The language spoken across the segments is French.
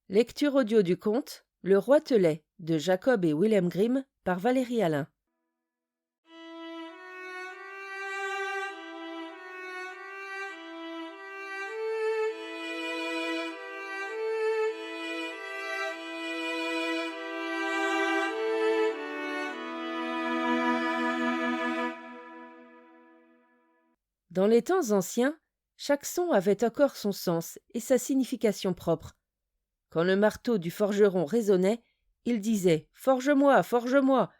Lecture audio du conte Le Roi Telet de Jacob et Wilhelm Grimm par Valérie Alain. Dans les temps anciens, chaque son avait encore son sens et sa signification propre. Quand le marteau du forgeron résonnait, il disait « Forge-moi, forge-moi ».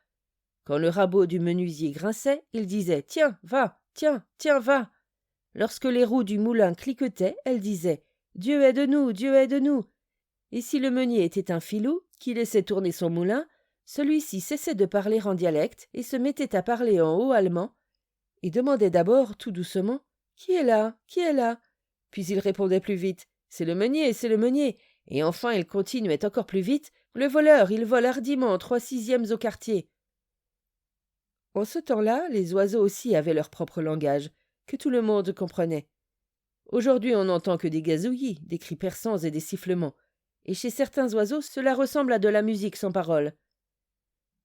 Quand le rabot du menuisier grinçait, il disait « Tiens, va, tiens, va ». Lorsque les roues du moulin cliquetaient, elles disaient « Dieu aide-nous, Dieu aide-nous ». Et si le meunier était un filou, qui laissait tourner son moulin, celui-ci cessait de parler en dialecte et se mettait à parler en haut allemand, et demandait d'abord, tout doucement, « Qui est là? Qui est là ?» Puis il répondait plus vite, « C'est le meunier, c'est le meunier !» Et enfin il continuait encore plus vite, « Le voleur, il vole hardiment 3/6 au quartier !» En ce temps-là, les oiseaux aussi avaient leur propre langage, que tout le monde comprenait. Aujourd'hui, on n'entend que des gazouillis, des cris perçants et des sifflements, et chez certains oiseaux, cela ressemble à de la musique sans parole.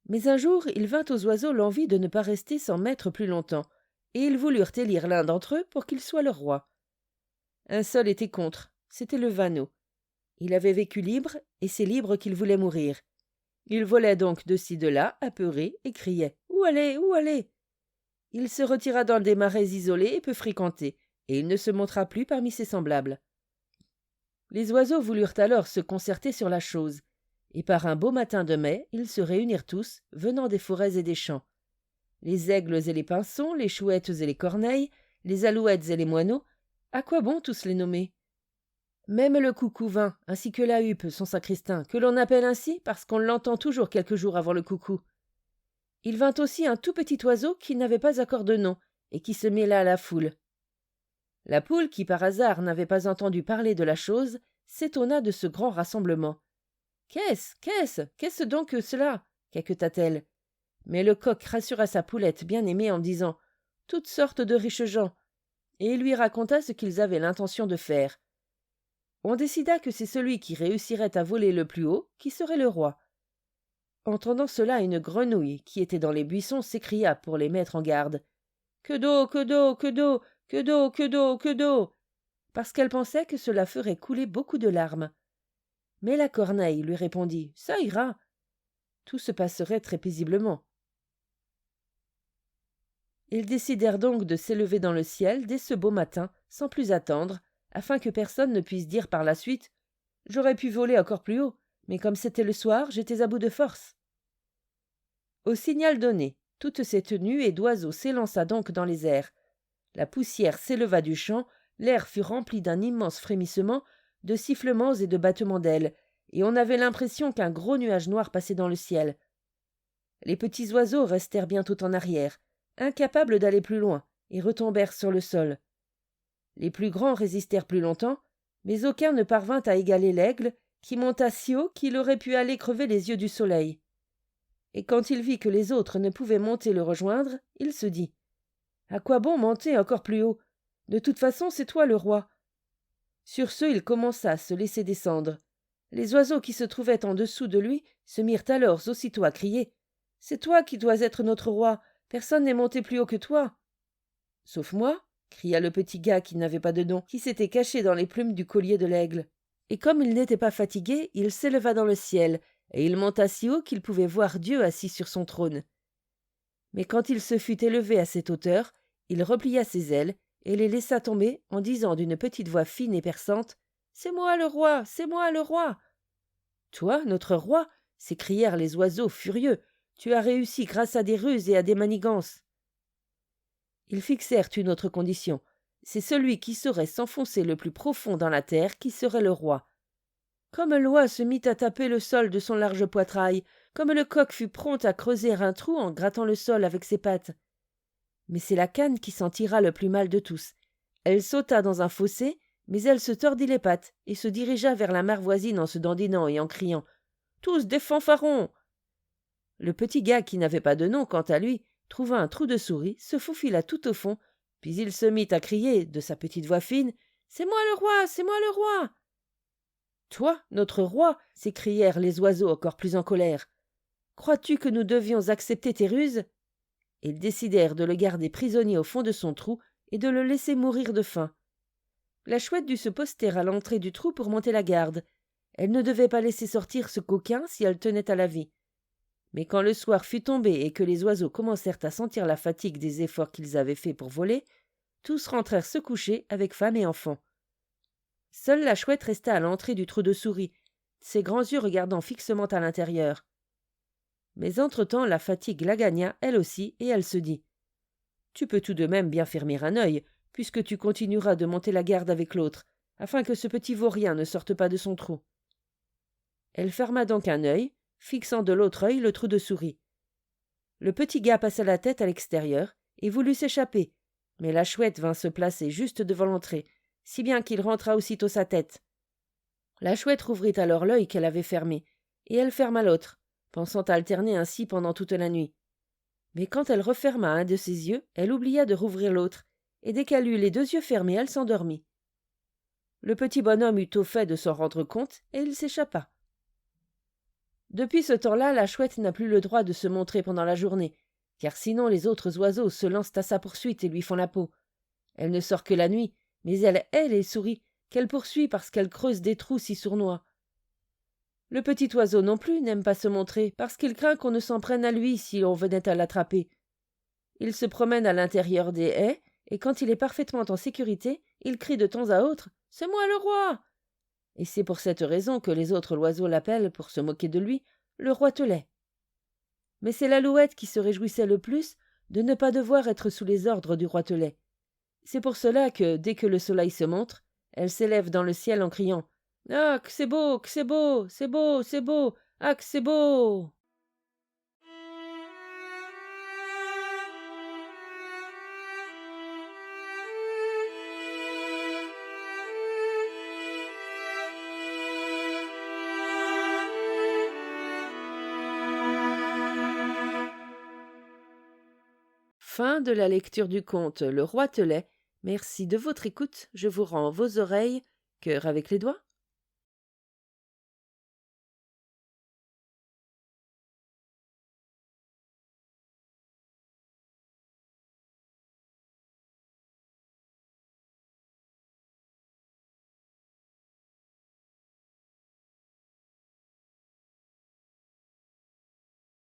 Mais un jour, il vint aux oiseaux l'envie de ne pas rester sans maître plus longtemps, et ils voulurent élire l'un d'entre eux pour qu'il soit leur roi. Un seul était contre, c'était le vanneau. Il avait vécu libre, et c'est libre qu'il voulait mourir. Il volait donc de ci de là, apeuré, et criait « Où aller? Où aller ?» Il se retira dans des marais isolés et peu fréquentés, et il ne se montra plus parmi ses semblables. Les oiseaux voulurent alors se concerter sur la chose, et par un beau matin de mai, ils se réunirent tous, venant des forêts et des champs. Les aigles et les pinsons, les chouettes et les corneilles, les alouettes et les moineaux, à quoi bon tous les nommer? Même le coucou vint, ainsi que la huppe, son sacristain, que l'on appelle ainsi parce qu'on l'entend toujours quelques jours avant le coucou. Il vint aussi un tout petit oiseau qui n'avait pas encore de nom, et qui se mêla à la foule. La poule, qui par hasard n'avait pas entendu parler de la chose, s'étonna de ce grand rassemblement. « Qu'est-ce donc que cela ?» quéqueta-t-elle. Mais le coq rassura sa poulette bien-aimée en disant « Toutes sortes de riches gens », et il lui raconta ce qu'ils avaient l'intention de faire. On décida que c'est celui qui réussirait à voler le plus haut qui serait le roi. Entendant cela, une grenouille, qui était dans les buissons, s'écria pour les mettre en garde. « Que d'eau, que d'eau, que d'eau, que d'eau, que d'eau, que d'eau !» parce qu'elle pensait que cela ferait couler beaucoup de larmes. Mais la corneille lui répondit « Ça ira !» Tout se passerait très paisiblement. Ils décidèrent donc de s'élever dans le ciel dès ce beau matin, sans plus attendre, afin que personne ne puisse dire par la suite « J'aurais pu voler encore plus haut, mais comme c'était le soir, j'étais à bout de force. » Au signal donné, toute cette nuée d'oiseaux s'élança donc dans les airs. La poussière s'éleva du champ, l'air fut rempli d'un immense frémissement, de sifflements et de battements d'ailes, et on avait l'impression qu'un gros nuage noir passait dans le ciel. Les petits oiseaux restèrent bientôt en arrière, incapables d'aller plus loin, et retombèrent sur le sol. Les plus grands résistèrent plus longtemps, mais aucun ne parvint à égaler l'aigle, qui monta si haut qu'il aurait pu aller crever les yeux du soleil. Et quand il vit que les autres ne pouvaient monter le rejoindre, il se dit « À quoi bon monter encore plus haut? De toute façon, c'est toi le roi. » Sur ce, il commença à se laisser descendre. Les oiseaux qui se trouvaient en dessous de lui se mirent alors aussitôt à crier « C'est toi qui dois être notre roi, personne n'est monté plus haut que toi. »« Sauf moi !» cria le petit gars qui n'avait pas de nom, qui s'était caché dans les plumes du collier de l'aigle. Et comme il n'était pas fatigué, il s'éleva dans le ciel, et il monta si haut qu'il pouvait voir Dieu assis sur son trône. Mais quand il se fut élevé à cette hauteur, il replia ses ailes et les laissa tomber en disant d'une petite voix fine et perçante « C'est moi le roi, c'est moi le roi !»« Toi, notre roi !» s'écrièrent les oiseaux furieux. « Tu as réussi grâce à des ruses et à des manigances. » Ils fixèrent une autre condition. C'est celui qui saurait s'enfoncer le plus profond dans la terre qui serait le roi. Comme l'oie se mit à taper le sol de son large poitrail, comme le coq fut prompt à creuser un trou en grattant le sol avec ses pattes. Mais c'est la cane qui s'en tira le plus mal de tous. Elle sauta dans un fossé, mais elle se tordit les pattes et se dirigea vers la mare voisine en se dandinant et en criant « Tous des fanfarons !» Le petit gars, qui n'avait pas de nom, quant à lui, trouva un trou de souris, se faufila tout au fond, puis il se mit à crier, de sa petite voix fine « C'est moi le roi, c'est moi le roi !» Toi, notre roi, s'écrièrent les oiseaux encore plus en colère. Crois-tu que nous devions accepter tes ruses? Ils décidèrent de le garder prisonnier au fond de son trou et de le laisser mourir de faim. La chouette dut se poster à l'entrée du trou pour monter la garde. Elle ne devait pas laisser sortir ce coquin si elle tenait à la vie. Mais quand le soir fut tombé et que les oiseaux commencèrent à sentir la fatigue des efforts qu'ils avaient faits pour voler, tous rentrèrent se coucher avec femme et enfants. Seule la chouette resta à l'entrée du trou de souris, ses grands yeux regardant fixement à l'intérieur. Mais entre-temps, la fatigue la gagna, elle aussi, et elle se dit « Tu peux tout de même bien fermer un œil, puisque tu continueras de monter la garde avec l'autre, afin que ce petit vaurien ne sorte pas de son trou. » Elle ferma donc un œil, fixant de l'autre œil le trou de souris. Le petit gars passa la tête à l'extérieur et voulut s'échapper, mais la chouette vint se placer juste devant l'entrée, si bien qu'il rentra aussitôt sa tête. La chouette rouvrit alors l'œil qu'elle avait fermé, et elle ferma l'autre, pensant alterner ainsi pendant toute la nuit. Mais quand elle referma un de ses yeux, elle oublia de rouvrir l'autre, et dès qu'elle eut les 2 yeux fermés, elle s'endormit. Le petit bonhomme eut au fait de s'en rendre compte, et il s'échappa. Depuis ce temps-là, la chouette n'a plus le droit de se montrer pendant la journée, car sinon les autres oiseaux se lancent à sa poursuite et lui font la peau. Elle ne sort que la nuit, mais elle hait les souris, qu'elle poursuit parce qu'elles creusent des trous si sournois. Le petit oiseau non plus n'aime pas se montrer, parce qu'il craint qu'on ne s'en prenne à lui si on venait à l'attraper. Il se promène à l'intérieur des haies, et quand il est parfaitement en sécurité, il crie de temps à autre « C'est moi le roi !» Et c'est pour cette raison que les autres oiseaux l'appellent, pour se moquer de lui, le roitelet. Mais c'est l'alouette qui se réjouissait le plus de ne pas devoir être sous les ordres du roitelet. C'est pour cela que, dès que le soleil se montre, elle s'élève dans le ciel en criant « Ah, que c'est beau, que c'est beau, c'est beau, c'est beau, ah, que c'est beau !» Fin de la lecture du conte Le Roitelet. Merci de votre écoute. Je vous rends vos oreilles. Cœur avec les doigts.